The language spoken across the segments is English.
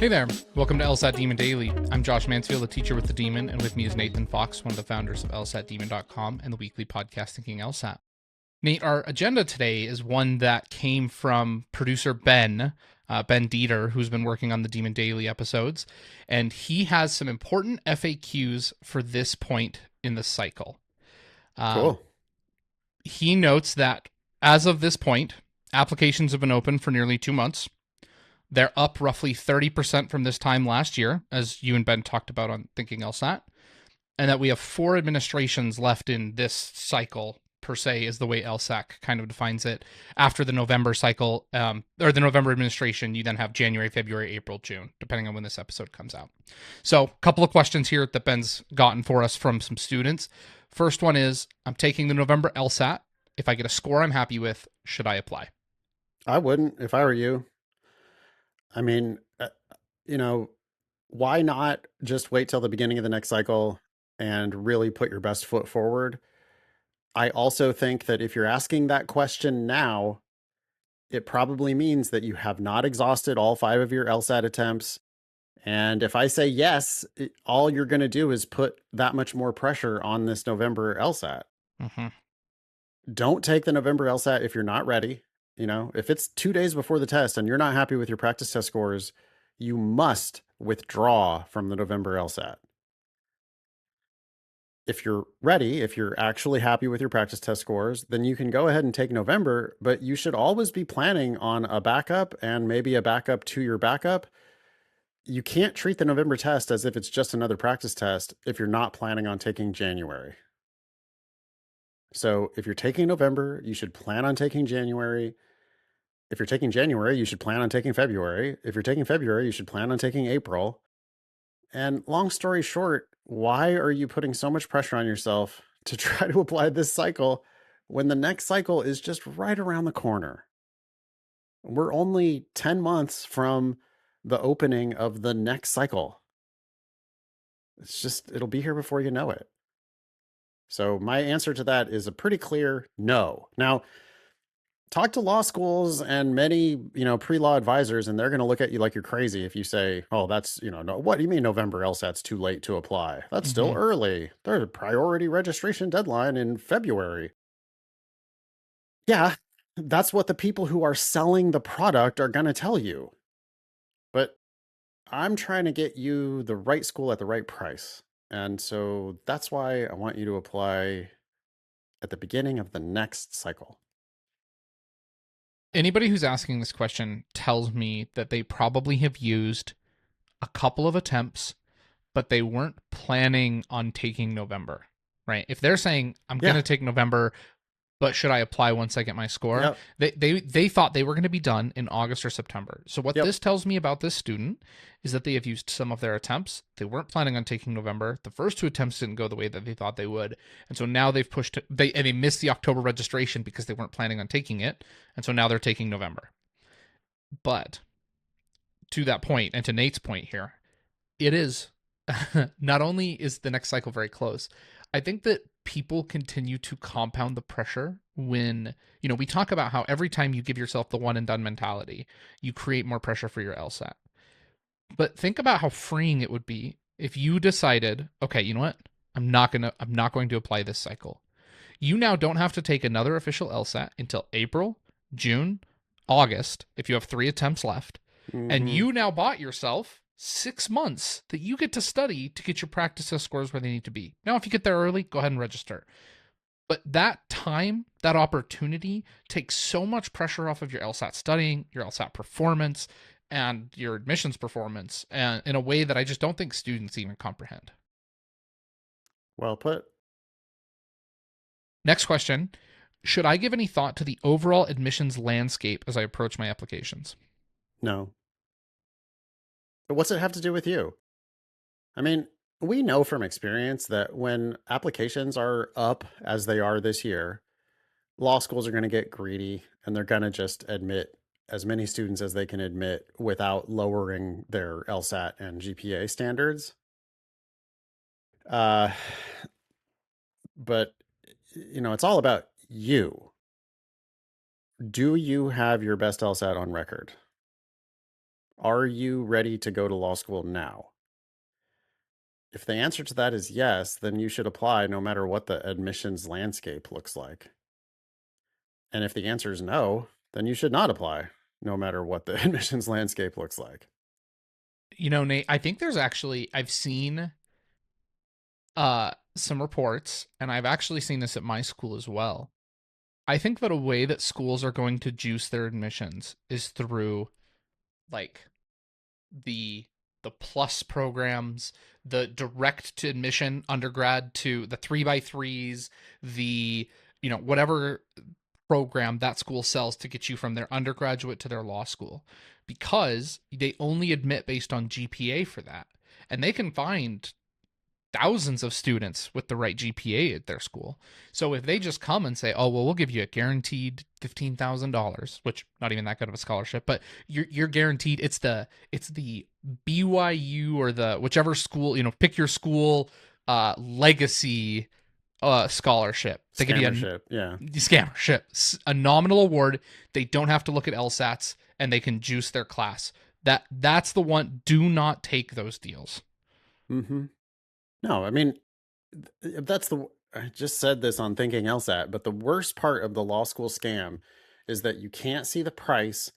Hey there, welcome to LSAT Demon Daily. I'm Josh Mansfield, a teacher with the Demon, and with me is Nathan Fox, one of the founders of LSATdemon.com and the weekly podcast Thinking LSAT. Nate, our agenda today is one that came from producer Ben Dieter, who's been working on the Demon Daily episodes, and he has some important FAQs for this point in the cycle. Cool. He notes that as of this point, applications have been open for nearly 2 months. They're up roughly 30% from this time last year, as you and Ben talked about on Thinking LSAT, and that we have 4 administrations left in this cycle, per se, is the way LSAC kind of defines it. After the November cycle, or the November administration, you then have January, February, April, June, depending on when this episode comes out. So, a couple of questions here that Ben's gotten for us from some students. First one is, I'm taking the November LSAT. If I get a score I'm happy with, should I apply? I wouldn't if I were you. I mean, you know, why not just wait till the beginning of the next cycle and really put your best foot forward? I also think that if you're asking that question now, it probably means that you have not exhausted all 5 of your LSAT attempts. And if I say yes, all you're going to do is put that much more pressure on this November LSAT. Mm-hmm. Don't take the November LSAT if you're not ready. If it's 2 days before the test and you're not happy with your practice test scores, you must withdraw from the November LSAT. If you're ready, if you're actually happy with your practice test scores, then you can go ahead and take November, but you should always be planning on a backup and maybe a backup to your backup. You can't treat the November test as if it's just another practice test if you're not planning on taking January. So if you're taking November, you should plan on taking January. If you're taking January, you should plan on taking February. If you're taking February, you should plan on taking April. And long story short, why are you putting so much pressure on yourself to try to apply this cycle when the next cycle is just right around the corner? We're only 10 months from the opening of the next cycle. It'll be here before you know it. So my answer to that is a pretty clear no. Now, talk to law schools and many, pre-law advisors, and they're going to look at you like you're crazy if you say, oh, that's, no, what do you mean November LSAT's too late to apply? That's still Mm-hmm. early. There's a priority registration deadline in February. Yeah, that's what the people who are selling the product are going to tell you. But I'm trying to get you the right school at the right price. And so that's why I want you to apply at the beginning of the next cycle. Anybody who's asking this question tells me that they probably have used a couple of attempts, but they weren't planning on taking November, right? If they're saying, I'm going Yeah. to take November, but should I apply once I get my score? Yep. They thought they were going to be done in August or September. So what Yep. this tells me about this student is that they have used some of their attempts. They weren't planning on taking November. The first 2 attempts didn't go the way that they thought they would, and so now they've pushed. They missed the October registration because they weren't planning on taking it, and so now they're taking November. But to that point, and to Nate's point here, it is not only is the next cycle very close, I think that people continue to compound the pressure when, we talk about how every time you give yourself the one and done mentality, you create more pressure for your LSAT. But think about how freeing it would be if you decided, okay, you know what? I'm not going to apply this cycle. You now don't have to take another official LSAT until April, June, August if you have 3 attempts left. And Mm-hmm. you now bought yourself 6 months that you get to study to get your practice test scores where they need to be. Now, if you get there early, go ahead and register. But that time, that opportunity takes so much pressure off of your LSAT studying, your LSAT performance, and your admissions performance, and in a way that I just don't think students even comprehend. Well put. Next question. Should I give any thought to the overall admissions landscape as I approach my applications? No. But what's it have to do with you? I mean, we know from experience that when applications are up as they are this year, law schools are going to get greedy and they're going to just admit as many students as they can admit without lowering their LSAT and GPA standards. Uh, but, it's all about you. Do you have your best LSAT on record? Are you ready to go to law school now? If the answer to that is yes, then you should apply no matter what the admissions landscape looks like. And if the answer is no, then you should not apply no matter what the admissions landscape looks like. You know, Nate, I think there's actually I've seen some reports, and I've actually seen this at my school as well. I think that a way that schools are going to juice their admissions is through like the the plus programs, the direct to admission undergrad to the 3x3s, the whatever program that school sells to get you from their undergraduate to their law school, because they only admit based on GPA for that. And they can find thousands of students with the right GPA at their school. So if they just come and say, "Oh, well, we'll give you a guaranteed $15,000," which not even that good of a scholarship, but you're guaranteed. It's the BYU or the whichever school, pick your school legacy scholarship. They give you Scammership, yeah. a scammership, a nominal award. They don't have to look at LSATs, and they can juice their class. That's the one. Do not take those deals. Mm-hmm. No, I mean, that's the, I just said this on Thinking LSAT, but the worst part of the law school scam is that you can't see the price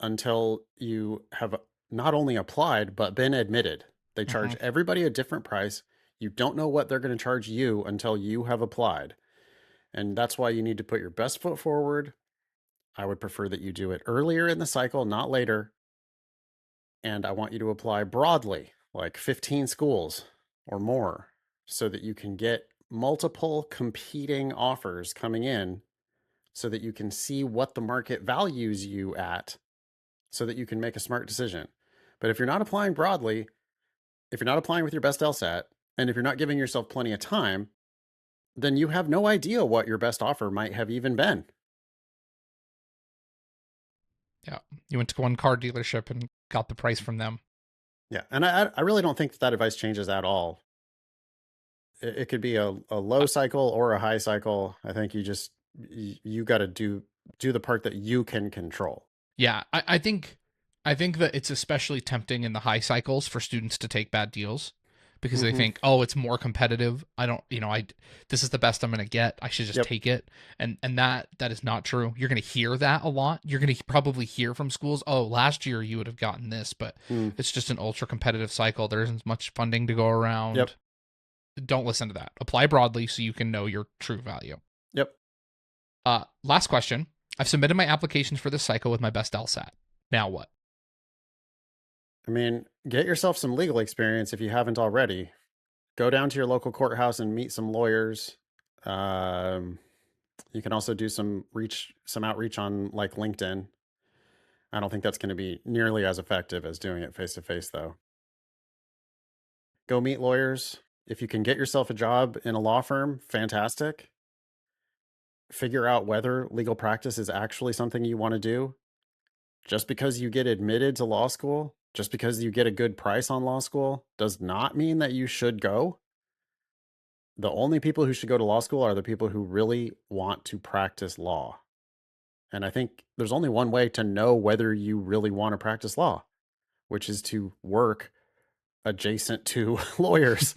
until you have not only applied, but been admitted. They Mm-hmm. charge everybody a different price. You don't know what they're going to charge you until you have applied. And that's why you need to put your best foot forward. I would prefer that you do it earlier in the cycle, not later. And I want you to apply broadly, like 15 schools or more, so that you can get multiple competing offers coming in so that you can see what the market values you at so that you can make a smart decision. But if you're not applying broadly, if you're not applying with your best LSAT, and if you're not giving yourself plenty of time, then you have no idea what your best offer might have even been. Yeah. You went to one car dealership and got the price from them. Yeah. And I really don't think that advice changes at all. It could be a low Uh, cycle or a high cycle. I think you got to do the part that you can control. yeah, I think that it's especially tempting in the high cycles for students to take bad deals because they Mm-hmm. think, "Oh, it's more competitive. I don't, I this is the best I'm going to get. I should just Yep. take it." And that is not true. You're going to hear that a lot. You're going to probably hear from schools, "Oh, last year you would have gotten this, but Mm. it's just an ultra competitive cycle. There isn't much funding to go Yep. around." Don't listen to that. Apply broadly so you can know your true value. Yep. Last question. I've submitted my applications for this cycle with my best LSAT. Now what? I mean, get yourself some legal experience if you haven't already. Go down to your local courthouse and meet some lawyers. Um, you can also do some outreach on like LinkedIn. I don't think that's going to be nearly as effective as doing it face to face, though. Go meet lawyers. If you can get yourself a job in a law firm, fantastic. Figure out whether legal practice is actually something you want to do. Just because you get admitted to law school, just because you get a good price on law school, does not mean that you should go. The only people who should go to law school are the people who really want to practice law. And I think there's only one way to know whether you really want to practice law, which is to work adjacent to lawyers.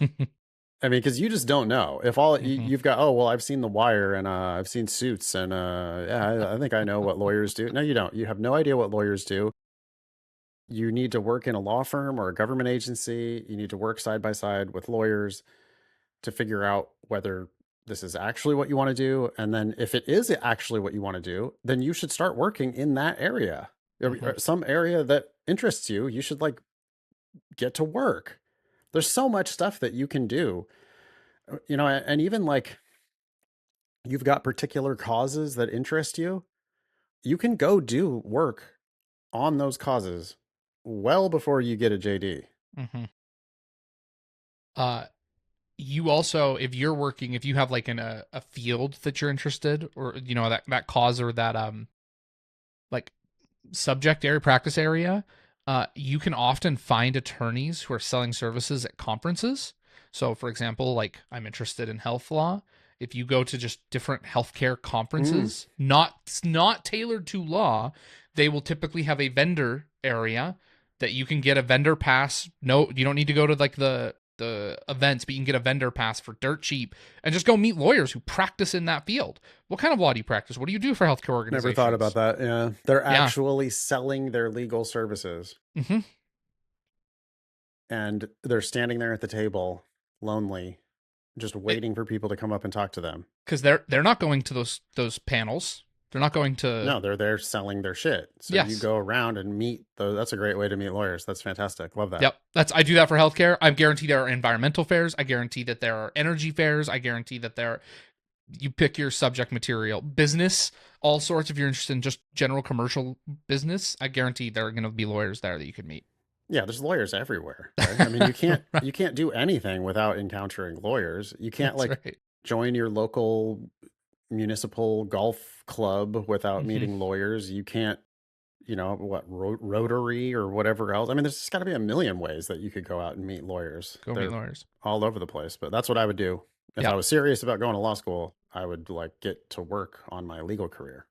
I mean, because you just don't know. If all Mhm. you've got, oh, well, I've seen The Wire and I've seen Suits and yeah, I think I know what lawyers do. No, you don't. You have no idea what lawyers do. You need to work in a law firm or a government agency. You need to work side by side with lawyers to figure out whether this is actually what you want to do. And then if it is actually what you want to do, then you should start working in that area. Mhm. Or some area that interests you. You should like get to work. There's so much stuff that you can do, and even like you've got particular causes that interest you, you can go do work on those causes well before you get a JD. Mhm. Uh, you also, if you're working, if you have like a field that you're interested, or that cause or that like subject area, practice area, you can often find attorneys who are selling services at conferences. So, for example, like I'm interested in health law. If you go to just different healthcare Mm, conferences, not tailored to law, they will typically have a vendor area that you can get a vendor pass. No, you don't need to go to like the events, but you can get a vendor pass for dirt cheap and just go meet lawyers who practice in that field. What kind of law do you practice? What do you do for healthcare Never thought about organizations? that. Yeah. They're Yeah. actually selling their legal services Mm-hmm. and they're standing there at the table, lonely, just waiting for people to come up and talk to them. Because they're not going to those panels. They're not going to. No, they're there selling their shit. So you Yes. go around and meet those. That's a great way to meet lawyers. That's fantastic. Love that. Yep. I do that for healthcare. I guarantee there are environmental fairs. I guarantee that there are energy fairs. I guarantee that there you pick your subject material. Business, all sorts, if you're interested in just general commercial business, I guarantee there are gonna be lawyers there that you could meet. Yeah, there's lawyers everywhere, right? I mean, you can't do anything without encountering lawyers. You can't That's like right. join your local municipal golf club without Mm-hmm. meeting lawyers. You can't, Rotary or whatever else. I mean, there's got to be a million ways that you could go out and meet lawyers. Go meet They're lawyers. all over the place, but that's what I would do. If I Yeah. was serious about going to law school, I would like get to work on my legal career.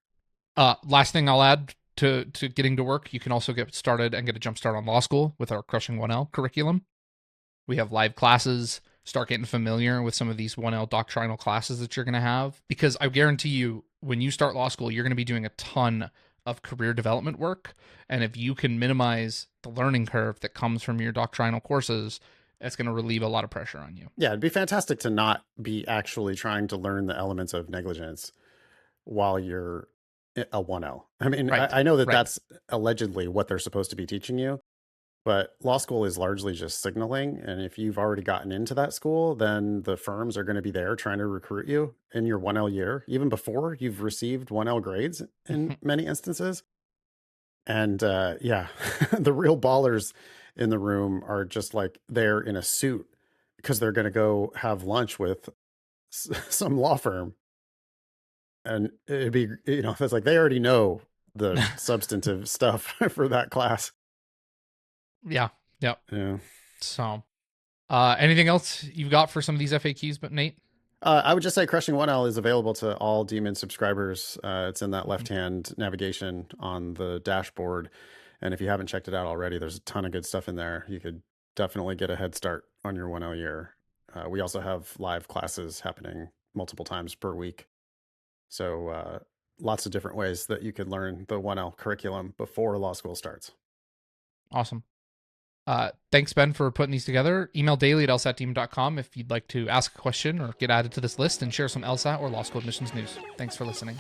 Last thing I'll add to getting to work, you can also get started and get a jump start on law school with our Crushing 1L curriculum. We have live classes. Start getting familiar with some of these 1L doctrinal classes that you're going to have. Because I guarantee you, when you start law school, you're going to be doing a ton of career development work. And if you can minimize the learning curve that comes from your doctrinal courses, it's going to relieve a lot of pressure on you. Yeah, it'd be fantastic to not be actually trying to learn the elements of negligence while you're a 1L. I mean, Right. I know that Right. that's allegedly what they're supposed to be teaching you, but law school is largely just signaling. And if you've already gotten into that school, then the firms are going to be there trying to recruit you in your 1L year, even before you've received 1L grades in many instances. And yeah, the real ballers in the room are just like they're in a suit because they're going to go have lunch with some law firm. And it'd be, it's like they already know the substantive stuff for that class. Yeah. Yep. Yeah. So, anything else you've got for some of these FAQs, but Nate? I would just say Crushing 1L is available to all Demon subscribers. It's in that left hand navigation on the dashboard. And if you haven't checked it out already, there's a ton of good stuff in there. You could definitely get a head start on your 1L year. We also have live classes happening multiple times per week. So lots of different ways that you could learn the 1L curriculum before law school starts. Awesome. Thanks, Ben, for putting these together. Email daily@lsatteam.com if you'd like to ask a question or get added to this list and share some LSAT or law school admissions news. Thanks for listening.